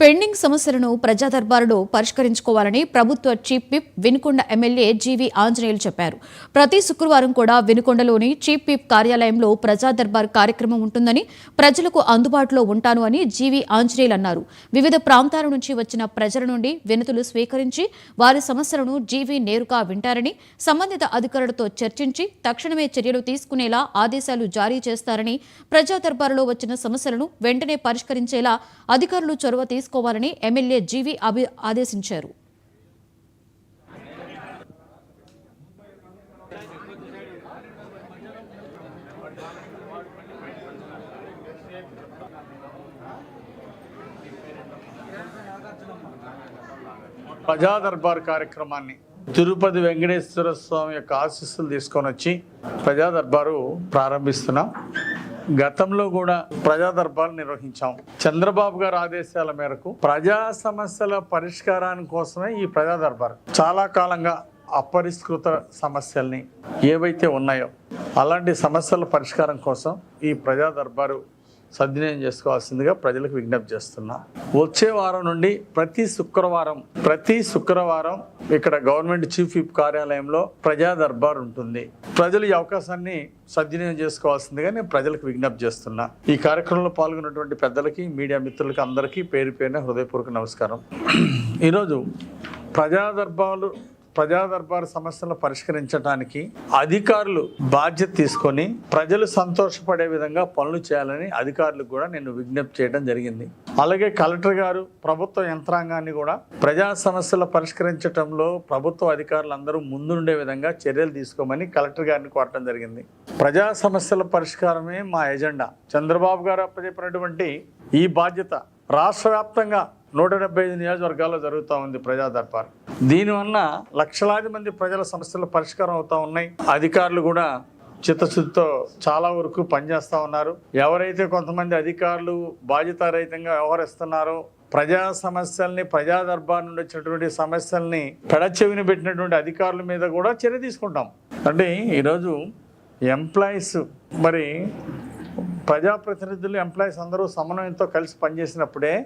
Pending సమస్యలను ప్రజా దర్బారులో పరిష్కరించుకోవాలని ప్రభుత్వ chief whip Vinukonda MLA GV Anjaneyulu చెప్పారు. ప్రతి శుక్రవారం కూడా వినుకొండలోని చీఫ్ విప్ కార్యాలయంలో ప్రజా దర్బార్ కార్యక్రమం ఉంటుందని, ప్రజలకు అందుబాటులో ఉంటాను అని జీవీ ఆంజనేయులు అన్నారు. వివిధ ప్రాంతాల నుంచి వచ్చిన ప్రజల నుండి వినతులు స్వీకరించి వారి సమస్యలను జీవీ నేరుగా వింటారని, సంబంధిత అధికారులతో చర్చించి తక్షణమే చర్యలు తీసుకునేలా ఆదేశాలు జారీ చేస్తారని, ప్రజా దర్బారులో వచ్చిన సమస్యలను వెంటనే పరిష్కరించేలా అధికారులు చొరవ తీసుకోవాలని ఎమ్మెల్యే జీవీ ఆదేశించారు. ప్రజా దర్బార్ కార్యక్రమాన్ని తిరుపతి వెంకటేశ్వర స్వామి యొక్క ఆశీస్సులు తీసుకొని వచ్చి ప్రజా దర్బారు ప్రారంభిస్తున్నాం. గతంలో కూడా ప్రజా దర్బార్ నిర్వహించాం. చంద్రబాబు గారి ఆదేశాల మేరకు ప్రజా సమస్యల పరిష్కారాని కోసమే ఈ ప్రజా దర్బార్. చాలా కాలంగా అపరిష్కృత సమస్యల్ని ఏవైతే ఉన్నాయో అలాంటి సమస్యల పరిష్కారం కోసం ఈ ప్రజా దర్బారు సద్వినియోగం చేసుకోవాల్సిందిగా ప్రజలకు విజ్ఞప్తి చేస్తున్నా. వచ్చే వారం నుండి ప్రతి శుక్రవారం ఇక్కడ గవర్నమెంట్ చీఫ్ విప్ కార్యాలయంలో ప్రజా దర్బార్ ఉంటుంది. ప్రజలు ఈ అవకాశాన్ని సద్వినియోగం చేసుకోవాల్సిందిగా నేను ప్రజలకు విజ్ఞప్తి చేస్తున్నా. ఈ కార్యక్రమంలో పాల్గొన్నటువంటి పెద్దలకి, మీడియా మిత్రులకి అందరికీ పేరు పేరున హృదయపూర్వక నమస్కారం. ఈరోజు ప్రజా దర్బార్ సమస్యలను పరిష్కరించడానికి అధికారులు బాధ్యత తీసుకొని ప్రజలు సంతోషపడే విధంగా పనులు చేయాలని అధికారులకు కూడా నేను విజ్ఞప్తి చేయడం జరిగింది. అలాగే కలెక్టర్ గారు ప్రభుత్వ యంత్రాంగాన్ని కూడా ప్రజా సమస్యలు పరిష్కరించడంలో ప్రభుత్వ అధికారులందరూ ముందుండే విధంగా చర్యలు తీసుకోమని కలెక్టర్ గారిని కోరటం జరిగింది. ప్రజా సమస్యల పరిష్కారమే మా ఎజెండా. చంద్రబాబు గారు అప్పచెప్పినటువంటి ఈ బాధ్యత రాష్ట్ర వ్యాప్తంగా 175 నియోజకవర్గాల్లో జరుగుతూ ఉంది ప్రజా దర్బార్. దీనివల్ల లక్షలాది మంది ప్రజల సమస్యలు పరిష్కారం అవుతూ ఉన్నాయి. అధికారులు కూడా చిత్తశుద్ధితో చాలా వరకు పనిచేస్తూ ఉన్నారు. ఎవరైతే కొంతమంది అధికారులు బాధ్యతారహితంగా వ్యవహరిస్తున్నారో, ప్రజా సమస్యల్ని, ప్రజా దర్బార్ నుండి వచ్చినటువంటి సమస్యల్ని పెడచెవిని పెట్టినటువంటి అధికారుల మీద కూడా చర్య తీసుకుంటాం. అంటే ఈరోజు ఎంప్లాయీస్, మరి ప్రజాప్రతినిధులు, ఎంప్లాయీస్ అందరూ సమన్వయంతో కలిసి పనిచేసినప్పుడే